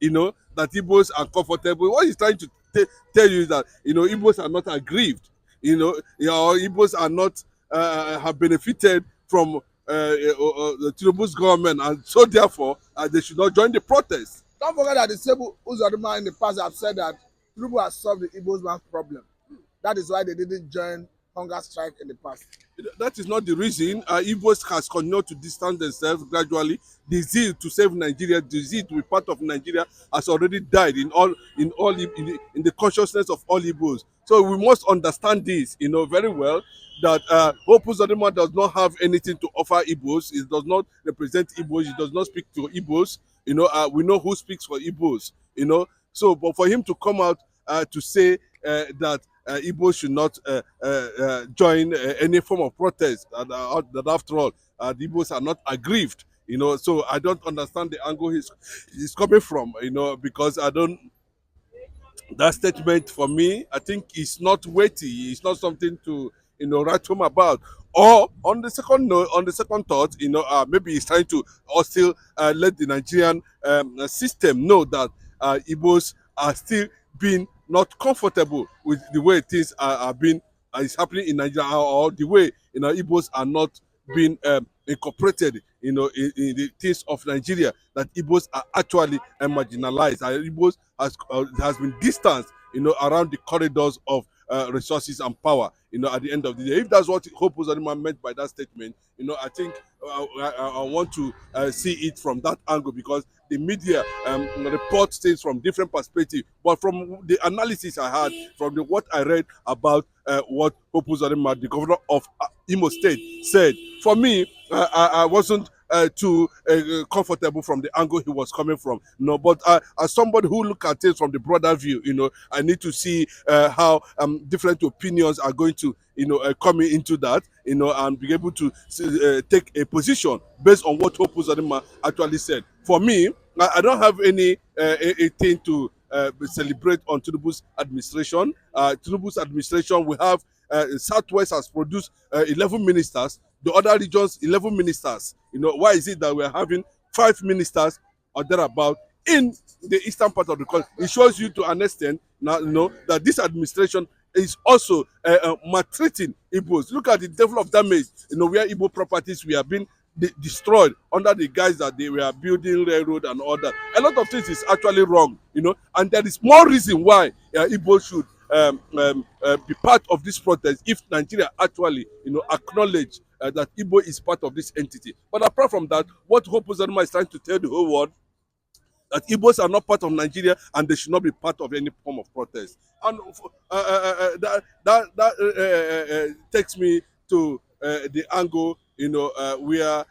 that Igbos are comfortable. What he's trying to tell you is that, Igbos are not aggrieved. Igbos are not, have benefited from the Tinubu's government, and so therefore they should not join the protest. Don't forget that the same Uzodinma in the past have said that Tinubu has solved the Igbos man's problem. That is why they didn't join hunger strike in the past. That is not the reason. Igbos has continued to distance themselves gradually. The zeal to save Nigeria, the zeal to be part of Nigeria, has already died in the consciousness of all Igbos. So we must understand this, very well, that Hope UZODINMA does not have anything to offer Igbos. It does not represent Igbos. It does not speak to Igbos. We know who speaks for Igbos. So, but for him to come out to say that Igbos should not join any form of protest, that after all, the Igbos are not aggrieved. So I don't understand the angle he's coming from. Because I don't. That statement for me, I think, is not weighty. It's not something to write home about. Or on the second note, on the second thought, maybe he's trying to still let the Nigerian system know that Igbos are still being not comfortable with the way things are being is happening in Nigeria, or the way Igbos are not being incorporated in the things of Nigeria, that Igbos are actually marginalized. Igbos has been distanced around the corridors of resources and power at the end of the day. If that's what Hope UZODINMA meant by that statement, I think I want to see it from that angle, because the media reports things from different perspectives. But from the analysis I had, from what I read about what Hope UZODINMA, the governor of Imo State, said, for me, I wasn't too comfortable from the angle he was coming from. But as somebody who look at it from the broader view, I need to see how different opinions are going to coming into that, and be able to take a position based on what Hope UZODINMA actually said. For me, I don't have any thing to celebrate on Tinubu's administration. Tinubu's administration, we have Southwest has produced 11 ministers, the other regions 11 ministers. Why is it that we're having 5 ministers or thereabout in the eastern part of the country? It shows you to an extent now, that this administration is also maltreating Igbos. Look at the level of damage, where Igbo properties we have been destroyed under the guise that they were building railroad and all that. A lot of things is actually wrong, and there is more reason why Igbo should be part of this protest if Nigeria actually, acknowledge that Igbo is part of this entity. But apart from that, what Hope UZODINMA is trying to tell the whole world, that Igbos are not part of Nigeria and they should not be part of any form of protest. And that takes me to the angle, where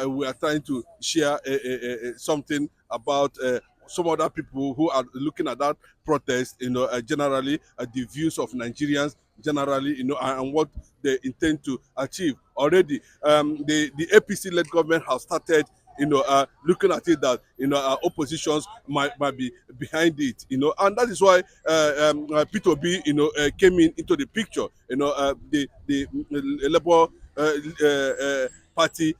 we are trying to share something about some other people who are looking at that protest, generally, the views of Nigerians generally, and what they intend to achieve. Already, the APC-led government has started looking at it that oppositions might be behind it, and that is why P2B came into the picture. The Labour Party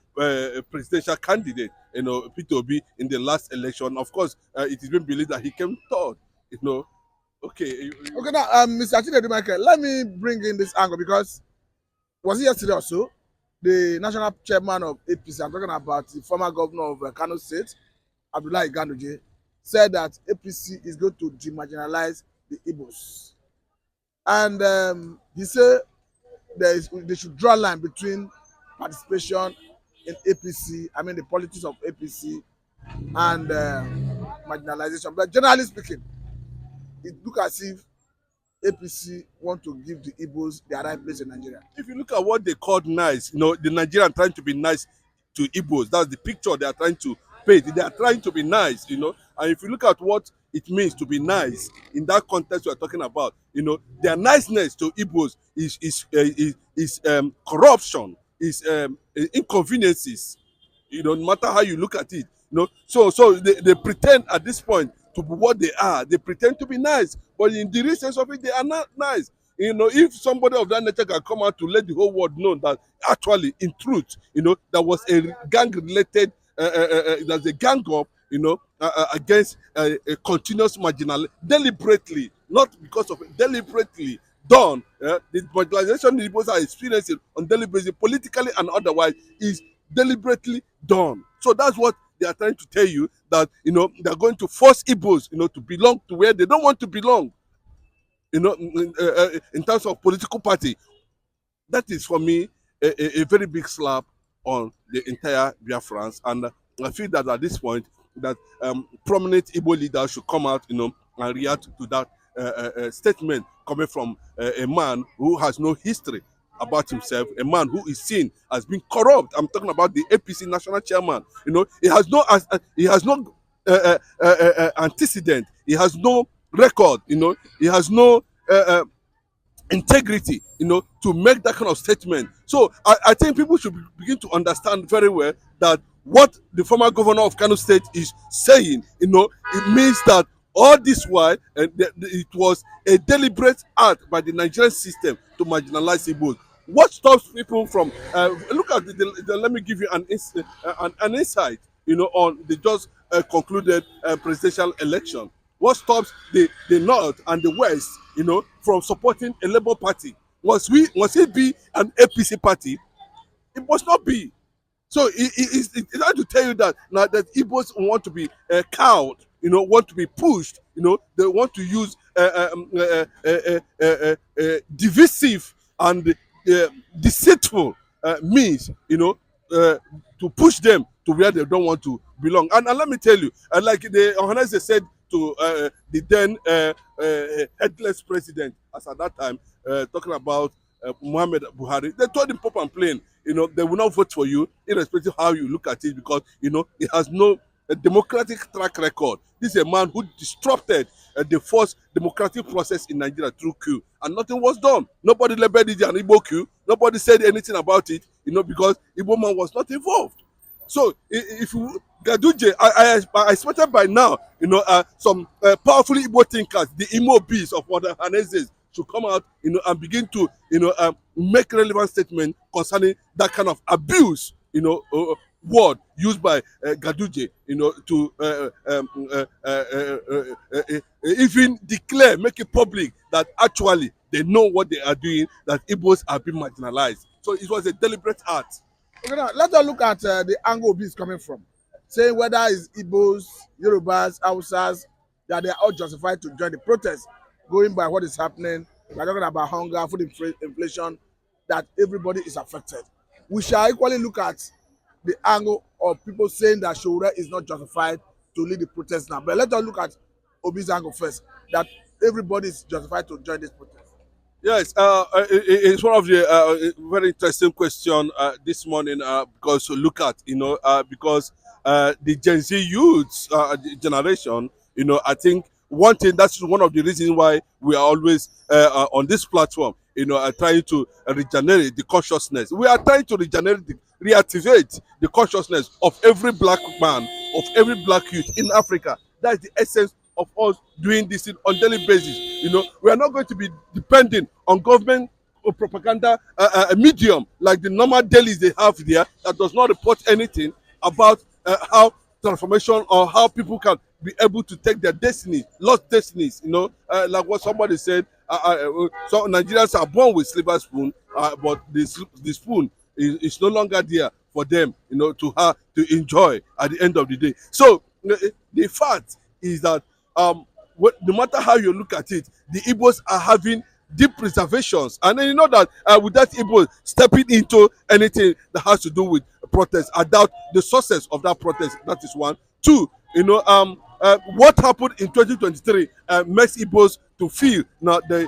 presidential candidate, P2B, in the last election. Of course, it is being believed that he came third. Okay. Okay, now, Mr. Chinedu Michael, let me bring in this angle, because was it yesterday or so? The national chairman of APC, I'm talking about the former governor of Kano State, Abdullahi Ganduje, said that APC is going to demarginalize the Igbos. And he said they should draw a line between participation in APC, I mean the politics of APC, and marginalization. But generally speaking, it looks as if APC want to give the Igbos their right place in Nigeria. If you look at what they called nice, the Nigerian trying to be nice to Igbos, that's the picture they are trying to paint. They are trying to be nice, and if you look at what it means to be nice in that context we are talking about, their niceness to Igbos is corruption, is inconveniences, no matter how you look at it. So they pretend at this point to be what they are. They pretend to be nice, but in the real sense of it, they are not nice. If somebody of that nature can come out to let the whole world know that actually, in truth, there was a gang-related, there's a gang up, against a continuous marginal, deliberately, not because of it, deliberately done. The marginalization the Igbos are experiencing on daily basis, politically and otherwise, is deliberately done. So that's what they are trying to tell you, that they're going to force Igbos to belong to where they don't want to belong. In terms of political party, that is for me a very big slap on the entire Biafrans. And I feel that at this point, that prominent Igbo leaders should come out, and react to that statement coming from a man who has no history about himself, a man who is seen as being corrupt. I'm talking about the APC national chairman. He has no antecedent. He has no record. He has no integrity, to make that kind of statement. So I think people should begin to understand very well that what the former governor of Kano State is saying, it means that all this while, it was a deliberate act by the Nigerian system to marginalize Igbos. What stops people from look at let me give you an insight, on the just concluded presidential election. What stops the North and the West, from supporting a Labour Party? Must it be an APC party? It must not be. So it's hard to tell you that now that Igbos want to be cowed, want to be pushed, they want to use divisive and deceitful means, to push them to where they don't want to belong. And let me tell you, like the organizer said to the then headless president, as at that time, talking about Muhammad Buhari, they told him pop and plain, they will not vote for you, irrespective of how you look at it, because it has no democratic track record. This is a man who disrupted the first democratic process in Nigeria through coup, and nothing was done. Nobody labeled it an Igbo coup. Nobody said anything about it, because Igbo man was not involved. So if you Gaduje, I expected by now, some powerful Igbo thinkers, the Imo bees of other Hanezes, should come out, and begin to, make relevant statement concerning that kind of abuse, word used by Gaduje, to even declare, make it public that actually they know what they are doing, that Igbos are being marginalized. So it was a deliberate act. Okay, now let us look at the angle B is coming from. Saying whether it's Igbos, Yorubas, Hausas, that they are all justified to join the protest, going by what is happening. We're talking about hunger, food inflation, that everybody is affected. We shall equally look at the angle of people saying that Showore is not justified to lead the protest now. But let us look at Obi's angle first, that everybody is justified to join this protest. Yes, it's one of the very interesting question this morning, because look at, because the Gen Z youths generation, I think one thing, that's one of the reasons why we are always on this platform, trying to regenerate the consciousness. We are trying to reactivate the consciousness of every black man, of every black youth in Africa. That's the essence of us doing this on daily basis. We are not going to be depending on government or propaganda medium like the normal dailies they have there, that does not report anything about how transformation, or how people can be able to take their destinies, lost destinies. Like what somebody said, so Nigerians are born with silver spoon, but the spoon is no longer there for them, to enjoy at the end of the day. So the fact is that no matter how you look at it, the Igbos are having deep reservations, and then that with that Igbo stepping into anything that has to do with protest, I doubt the success of that protest. That is one. Two, what happened in 2023 makes Igbos to feel now they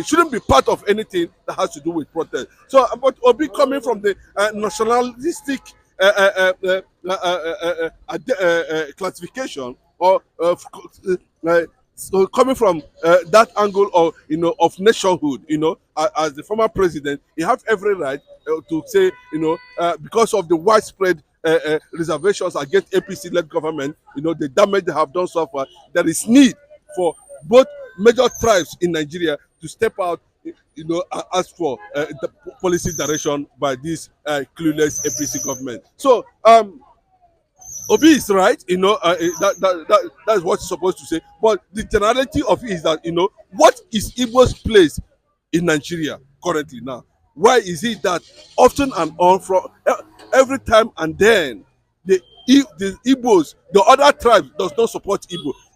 shouldn't be part of anything that has to do with protest. So, but Obi coming from the nationalistic classification, or so coming from that angle of of nationhood, as the former president, he have every right to say, because of the widespread reservations against APC-led government, the damage they have done so far, there is need for both major tribes in Nigeria to step out, and ask for the policy direction by this clueless APC government. So Obi is right, that's what he's supposed to say. But the generality of it is that what is Igbo's place in Nigeria currently now? Why is it that often and on from every time and then the Igbos, the other tribes, does not support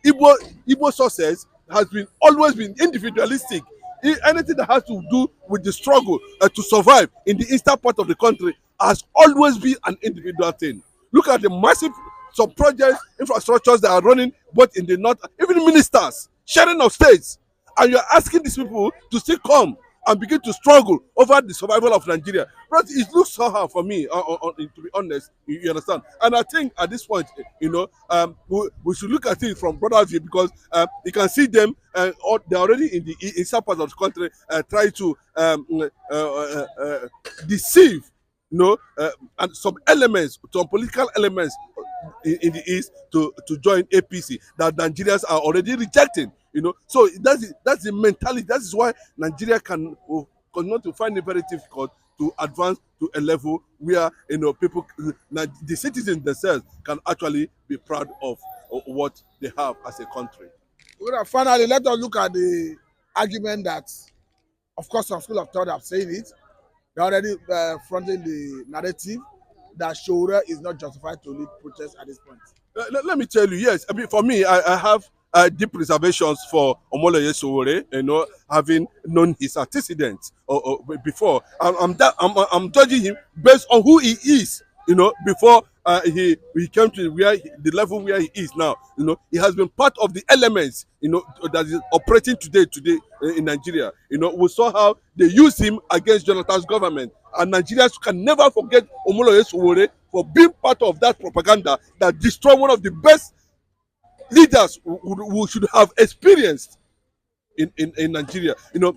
Igbo success has been always been individualistic. Anything that has to do with the struggle to survive in the eastern part of the country has always been an individual thing. Look at the massive some projects, infrastructures that are running both in the north, even ministers, sharing of states. And you're asking these people to still come and begin to struggle over the survival of Nigeria. But it looks somehow for me, to be honest, you understand. And I think at this point, we should look at it from broader view because you can see them, they're already in some parts of the country try to deceive, and some political elements in the east to join APC that Nigerians are already rejecting. So that's the mentality. That is why Nigeria can continue to find it very difficult to advance to a level where people, the citizens themselves, can actually be proud of what they have as a country. Well, finally, let us look at the argument that, of course, some school of thought have said it. They're already fronting the narrative that Shura is not justified to lead protests at this point. Let me tell you, yes. I mean, for me, I have deep reservations for Omoloye Sowore, having known his antecedents before. I'm judging him based on who he is, before he came to the level where he is now. He has been part of the elements, that is operating today in Nigeria. We saw how they used him against Jonathan's government, and Nigerians can never forget Omoloye Sowore for being part of that propaganda that destroyed one of the best leaders who should have experienced in Nigeria.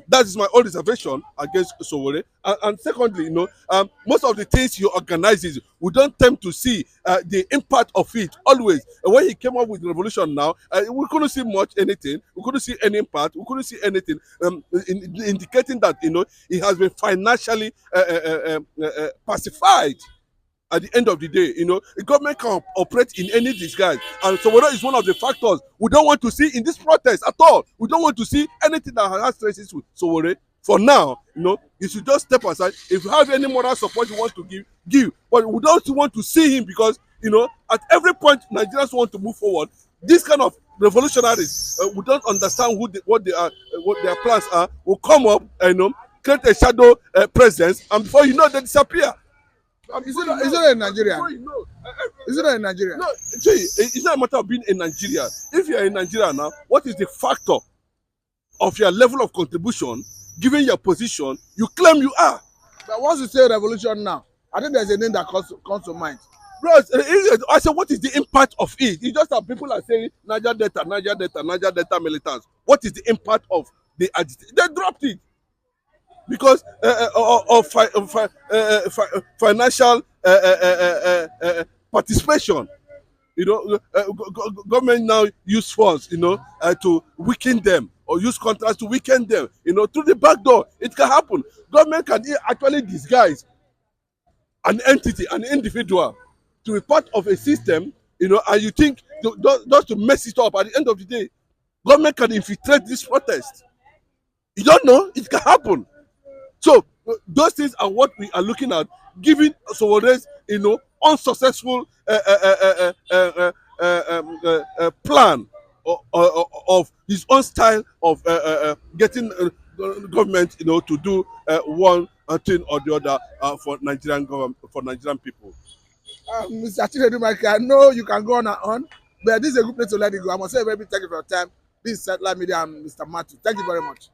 That is my own reservation against Sowore. And secondly, most of the things he organizes, we don't tend to see the impact of it always. When he came up with the revolution now, we couldn't see anything. We couldn't see any impact. We couldn't see anything indicating that, he has been financially pacified. At the end of the day, the government can operate in any disguise. And Sowore is one of the factors we don't want to see in this protest at all. We don't want to see anything that has traces with Sowore. For now, you should just step aside. If you have any moral support you want to give. But we don't want to see him because, at every point Nigerians want to move forward. This kind of revolutionaries, we don't understand what their plans are, will come up and create a shadow presence, and before you know, they disappear. Is it not in Nigeria? Is it not in Nigeria? No, see, it's not a matter of being in Nigeria. If you're in Nigeria now, what is the factor of your level of contribution, given your position, you claim you are? But once you say revolution now, I think there's a name that comes to mind. Bros, I said, what is the impact of it? It's just that people are saying Niger Delta militants. What is the impact of the agitation? They dropped it because of financial participation. Government now use funds, to weaken them or use contracts to weaken them, through the back door. It can happen. Government can actually disguise an entity, an individual, to be part of a system, and you think just to mess it up. At the end of the day, government can infiltrate this protest. You don't know, it can happen. So those things are what we are looking at, giving Sowore's unsuccessful plan of his own style of getting government to do one thing or the other for Nigerian government, for Nigerian people. Mr. Chinedu, I know you can go on and on, but this is a good place to let it go. I must say a very big thank you for your time. This is Satellite Media and Mr. Matthew. Thank you very much.